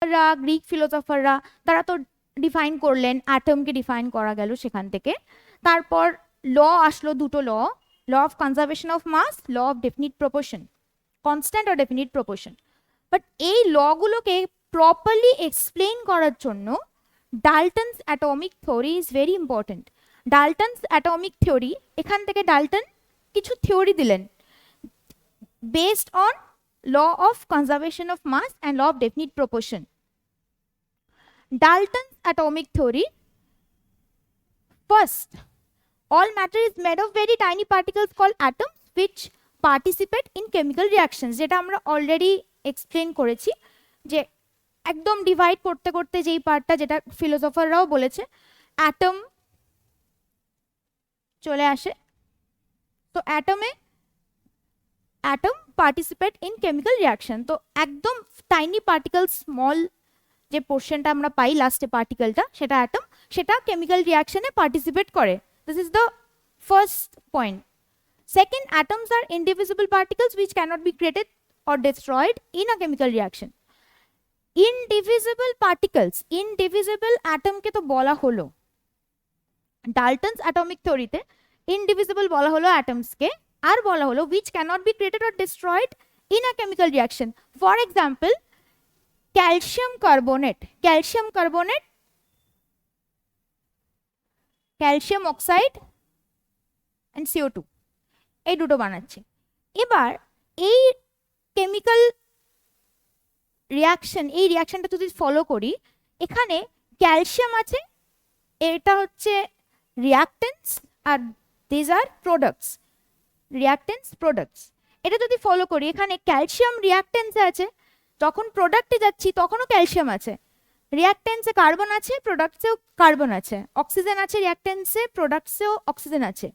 ফিলোসফাররা, Greek ফিলোসফাররা, তারা তো define করলেন, অ্যাটমকে ডিফাইন করা গেল সেখান থেকে। তারপর ল আসলো, দুটো law, law of conservation of mass, law of definite proportion, constant আর ডেফিনিট প্রপোর্শন। বাট এই লগুলোকে প্রপারলি এক্সপ্লেইন করার জন্য Dalton's atomic theory is very important. Dalton's atomic theory, এখান থেকে ডাল্টন কিছু থিওরি দিলেন based on law of conservation of mass and law of definite proportion. Dalton's atomic theory: first, all matter is made of very tiny particles called atoms which participate in chemical reactions, যেটা আমরা already explain করেছি, যে একদম divide করতে করতে যেই পার্টটা, যেটা ফিলোসফাররাও বলেছে, অ্যাটম চলে আসে। তো atom participate in chemical reaction. তো একদম টাইনি পার্টিকেল, স্মল যে পোর্শনটা আমরা পাই লাস্টে পার্টিকেলটা, সেটা অ্যাটম, সেটা কেমিক্যাল রিয়াকশনে পার্টিসিপেট করে। This is the first point. Second, atoms are indivisible particles which cannot be created or destroyed in a chemical reaction. Indivisible particles, indivisible atom কে তো বলা হলো ডাল্টনস অ্যাটমিক থিওরিতে, ইনডিভিজিবল বলা হলো atoms কে, আর বলা হলো which cannot be created or destroyed in a chemical reaction. For example, calcium carbonate, calcium oxide and CO2, এই দুটো বানাচ্ছে। এবার এই কেমিক্যাল রিয়াকশন, এই রিয়াকশনটা যদি ফলো করি, এখানে ক্যালসিয়াম আছে, এটা হচ্ছে রিয়াক্টেন্টস, আর দিস আর প্রোডাক্টস, রিয়াক্টেন্টস প্রোডাক্টস। এটা যদি ফলো করি, এখানে ক্যালসিয়াম রিয়াক্টেন্সে আছে, যখন প্রোডাক্টে যাচ্ছি তখনও ক্যালসিয়াম আছে, রিয়াক্টেন্সে কার্বন আছে, প্রোডাক্টসেও কার্বন আছে, অক্সিজেন আছে রিয়াক্টেন্সে, প্রোডাক্টসেও অক্সিজেন আছে।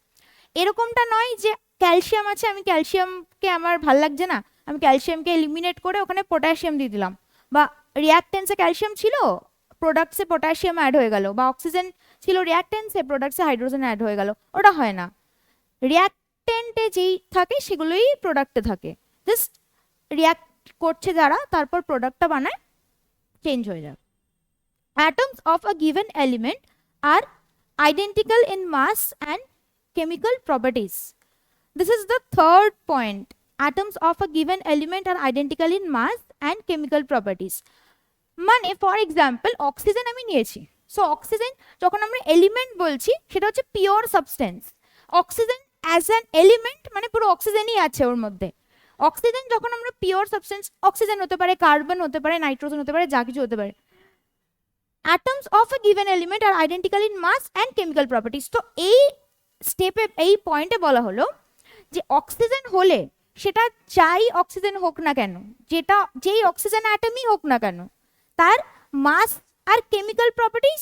এরকমটা নয় যে ক্যালসিয়াম আছে, আমি ক্যালসিয়ামকে আমার ভাল লাগছে না, আমি ক্যালসিয়ামকে এলিমিনেট করে ওখানে পটাশিয়াম দিয়ে দিলাম, বা রিয়াক্টেন্সে ক্যালসিয়াম ছিল, প্রোডাক্টসে পটাশিয়াম অ্যাড হয়ে গেল, বা অক্সিজেন ছিল রিয়াক্টেন্সে, প্রোডাক্টসে হাইড্রোজেন অ্যাড হয়ে গেল, ওটা হয় না। রিয়াক্টেন্টে যেই থাকে সেগুলোই প্রোডাক্টে থাকে, জাস্ট রিয়াক্ট করছে যারা, তারপর প্রোডাক্টটা বানায়, চেঞ্জ হয়ে যায়। Atoms of a given element are identical in mass and chemical properties. This is the third point. Atoms of a given element are identical in mass and chemical properties. মানে for example oxygen আমি নিয়েছি, so oxygen যখন আমরা element বলছি সেটা হচ্ছে pure substance. Oxygen as an element মানে পুরো অক্সিজেনই আছে ওর মধ্যে। অক্সিজেন যখন আমরা পিওর সাবস্টেন্স, অক্সিজেন হতে পারে, কার্বন হতে পারে, নাইট্রোজেন হতে পারে, যা কিছু হতে পারে। Atoms of a given element are identical in mass and chemical properties. তো এই স্টেপে, এই পয়েন্টে বলা হলো যে অক্সিজেন হলে সেটা যাই অক্সিজেন হোক না কেন, যেই অক্সিজেন অ্যাটমই হোক না কেন, তার মাস আর কেমিক্যাল প্রপার্টিস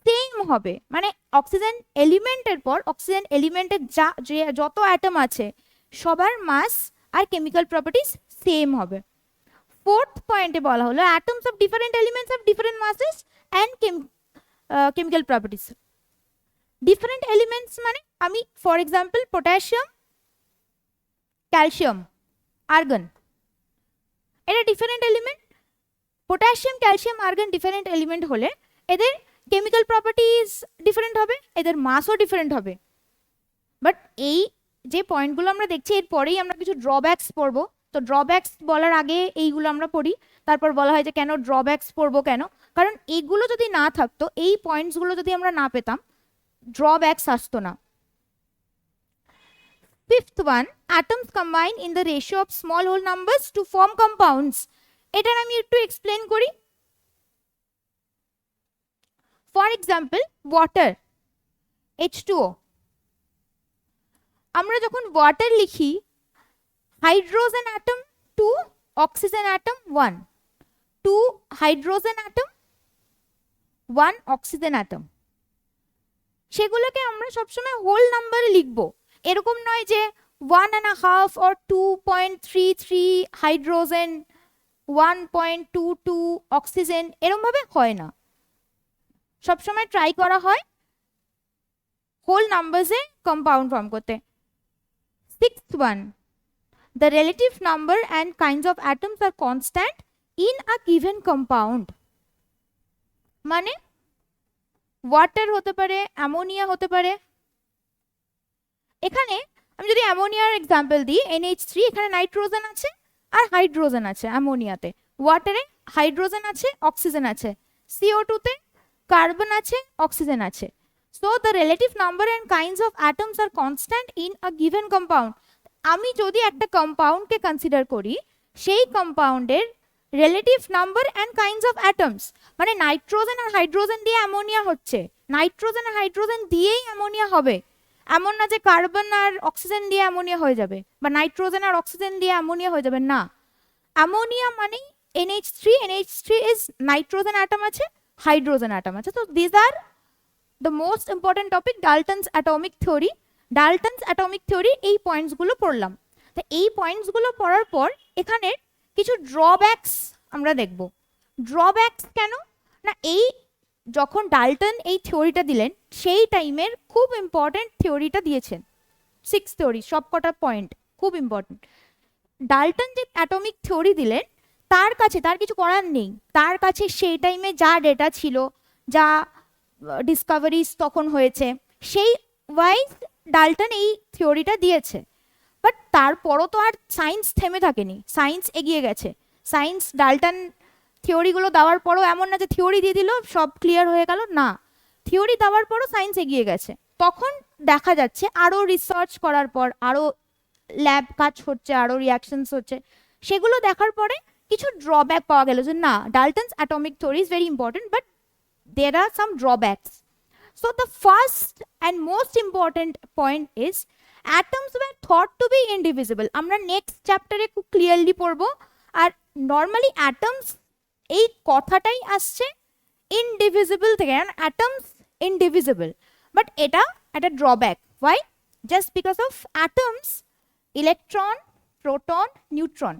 সেম হবে। মানে অক্সিজেন এলিমেন্টের পর অক্সিজেন এলিমেন্টের যত অ্যাটম আছে সবার মাস আর কেমিক্যাল প্রপার্টিস সেম হবে। ফোর্থ পয়েন্টে বলা হলো atoms of different elements have different masses and chemical properties. Different elements মানে আমি for example potassium, calcium, argon, এটা different element. Potassium, calcium, argon different element হলে এদের কেমিক্যাল প্রপার্টিজ ডিফারেন্ট হবে, এদের মাসও ডিফারেন্ট হবে। বাট এই যে পয়েন্টগুলো আমরা দেখছি, এর পরেই আমরা কিছু ড্রব্যাকস পড়বো। তো ড্রব্যাকস বলার আগে এইগুলো আমরা পড়ি, তারপর বলা হয় যে কেন ড্রব্যাকস পড়বো কেন, কারণ এইগুলো যদি না থাকতো, এই পয়েন্টসগুলো যদি আমরা না পেতাম, ড্রব্যাকস আসতো না। Fifth one, atoms combine in the ratio of small whole numbers to form compounds. এটার আমি একটু এক্সপ্লেন করি। ফর এক্সাম্পল ওয়াটার, H2O, আমরা যখন ওয়াটার লিখি, hydrogen atom 2, oxygen atom 1, 2 hydrogen atom, 1 oxygen atom, সেগুলোকে আমরা সবসময় হোল নাম্বারে লিখবো। এরকম নয় যে 1.5 or 2.33 হাইড্রোজেন, 1.22 অক্সিজেন, এরকম ভাবে হয় না। সবসময় ট্রাই করা হয় হোল নাম্বারসে কম্পাউন্ড ফর্ম করতে। Sixth one, the relative number and kinds of atoms are constant in a given compound, মানে ওয়াটার হতে পারে, অ্যামোনিয়া হতে পারে। এখানে আমি যদি অ্যামোনিয়ার এক্সাম্পল দিই, NH3, এখানে নাইট্রোজেন আছে আর হাইড্রোজেন আছে অ্যামোনিয়াতে। ওয়াটারে হাইড্রোজেন আছে, অক্সিজেন আছে। CO2 তে কার্বন আছে, অক্সিজেন আছে। So the relative number and kinds of atoms are constant in a given compound. আমি যদি একটা কম্পাউন্ডকে কনসিডার করি, সেই কম্পাউন্ডের relative number and kinds of atoms, মানে নাইট্রোজেন আর হাইড্রোজেন দিয়ে অ্যামোনিয়া হচ্ছে, নাইট্রোজেন আর হাইড্রোজেন দিয়েই অ্যামোনিয়া হবে। এমন না যে কার্বন আর অক্সিজেন দিয়ে অ্যামোনিয়া হয়ে যাবে, বা নাইট্রোজেন আর অক্সিজেন দিয়ে অ্যামোনিয়া হয়ে যাবে, না। অ্যামোনিয়া মানেই NH3 ইজ নাইট্রোজেন অ্যাটম আছে, হাইড্রোজেন অ্যাটম আছে। তো this are the most important topic, Dalton's atomic theory. Dalton's atomic theory এই পয়েন্টসগুলো পড়লাম। তো এই পয়েন্টসগুলো পড়ার পর এখানে কিছু ড্রব্যাকস আমরা দেখব। ড্রব্যাকস কেন না, এই যখন ডাল্টন এই থিওরিটা দিলেন, সেই টাইমের খুব ইম্পর্টেন্ট থিওরিটা দিয়েছেন, 6 থিওরি, সব কটা পয়েন্ট খুব ইম্পর্টেন্ট। ডাল্টন যে অ্যাটমিক থিওরি দিলেন, তার কাছে তার কিছু করার নেই, তার কাছে সেই টাইমে যা ডেটা ছিল, যা ডিসকভারিজ তখন হয়েছে, সেই ওয়াইজ ডাল্টন এই থিওরিটা দিয়েছে। বাট তারপরও তো আর সায়েন্স থেমে থাকেনি, সায়েন্স এগিয়ে গেছে। সায়েন্স ডাল্টন থিওরিগুলো দেওয়ার পরও এমন না যে থিওরি দিয়ে দিল সব ক্লিয়ার হয়ে গেল, না, থিওরি দেওয়ার পরও সায়েন্স এগিয়ে গেছে। তখন দেখা যাচ্ছে আরও রিসার্চ করার পর, আরও ল্যাব কাজ হচ্ছে, আরও রিয়াকশনস হচ্ছে, সেগুলো দেখার পরে কিছু ড্রব্যাক পাওয়া গেল যে না, Dalton's atomic theory is very important, but there are some drawbacks. So the first and most important point is atoms were thought to be indivisible. আমরা নেক্সট চ্যাপ্টারে খুব ক্লিয়ারলি পড়বো। আর নর্মালি অ্যাটমস এই কথাটাই আসছে ইনডিভিজিবল থেকে, কারণ অ্যাটমস ইনডিভিজিবল, বাট এটা একটা drawback. Why? Just because of atoms, electron, proton, neutron,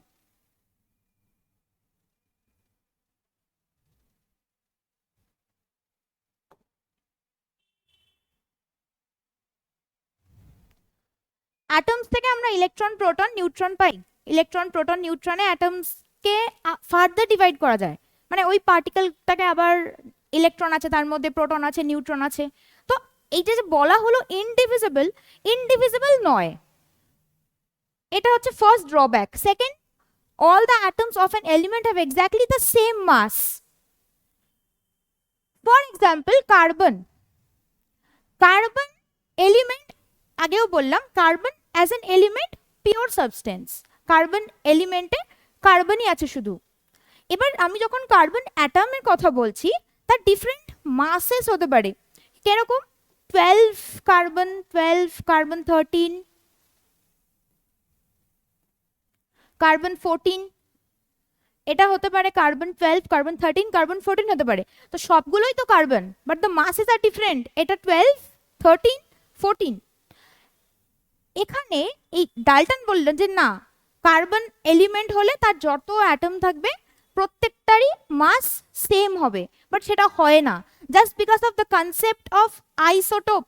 atoms থেকে আমরা ইলেকট্রন, প্রোটন, নিউট্রন পাই। ইলেকট্রন, প্রোটন, নিউট্রনে অ্যাটমসকে ফার্দার ডিভাইড করা যায়, মানে ওই পার্টিকেলটাকে আবার ইলেকট্রন আছে, তার মধ্যে প্রোটন আছে, নিউট্রন আছে। তো এইটা যে বলা হলো ইনডিভিজিবল, ইনডিভিজিবল নয়, এটা হচ্ছে first drawback. Second, all the atoms of an element have exactly the same mass. For example, carbon element, আগেও বললাম, carbon as an element pure substance, carbon এলিমেন্টে কার্বনই আছে শুধু। এবার আমি যখন কার্বন অ্যাটমের কথা বলছি, তার ডিফারেন্ট মাসেস হতে পারে। কিরকম? 12 কার্বন, 13 কার্বন, 14, এটা হতে পারে কার্বন 12, কার্বন 13, কার্বন 14 হতে পারে। তো সবগুলোই তো carbon, but the masses are different. এটা 12, 13, 14। এখানে এই ডাল্টন বললেন যে না, কার্বন এলিমেন্ট হলে তার যত অ্যাটম থাকবে প্রত্যেকটারই মাস সেম হবে, বাট সেটা হয় না, just because of the concept of isotope.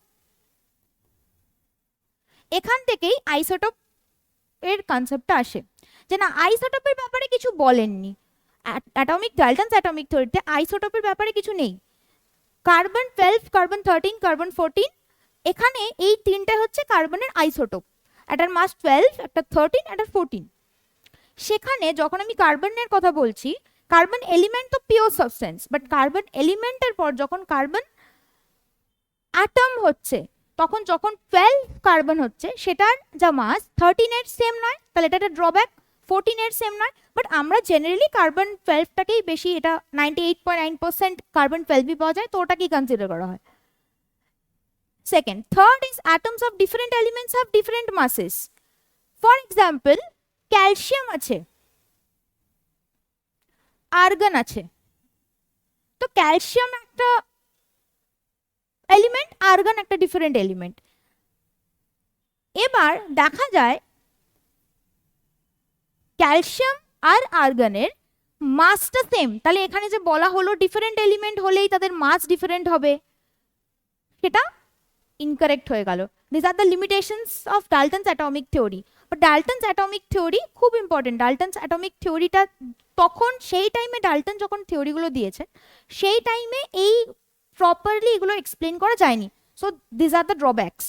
এখান থেকেই আইসোটোপ এর কনসেপ্টটা আসে, যে না, আইসোটোপের ব্যাপারে কিছু বলেননি ডাল্টনস অ্যাটমিক থিওরিতে, আইসোটোপের ব্যাপারে কিছু নেই। কার্বন 12, কার্বন 13, কার্বন 14, এখানে এই তিনটে হচ্ছে কার্বনের আইসোটোপ, একটার মাস 12, একটা 13, একটা 14। সেখানে যখন আমি কার্বনের কথা বলছি, কার্বন এলিমেন্ট তো পিওর সাবস্টেন্স, বাট কার্বন এলিমেন্টের পর যখন কার্বন অ্যাটম হচ্ছে, তখন যখন 12 কার্বন হচ্ছে, সেটার যা মাস 13 এর সেম নয়, তাহলে এটা একটা ড্রব্যাক। 14 এর সেম নয়, বাট আমরা জেনারেলি কার্বন 12টাকেই বেশি, এটা 98.9% কার্বন 12ই পাওয়া যায়, তো ওটাকেই কনসিডার করা হয়। Second, third is atoms of different elements have different masses. For example, calcium আছে, আর্গন আছে। তো ক্যালসিয়াম একটা এলিমেন্ট, আর্গন একটা ডিফারেন্ট এলিমেন্ট। এবার দেখা যায় ক্যালসিয়াম আর আর্গনের মাসটা সেম, তাহলে এখানে যে বলা হলো ডিফারেন্ট এলিমেন্ট হলেই তাদের মাস ডিফারেন্ট হবে, সেটা ইনকারেক্ট হয়ে গেল। This are the limitations of Dalton's atomic theory. But Dalton's atomic theory খুব ইম্পর্টেন্ট। ডাল্টনস অ্যাটমিক থিওরিটা তখন সেই টাইমে ডাল্টন যখন থিওরিগুলো দিয়েছে সেই টাইমে এই প্রপারলি এগুলো এক্সপ্লেন করা যায়নি, so this are the drawbacks.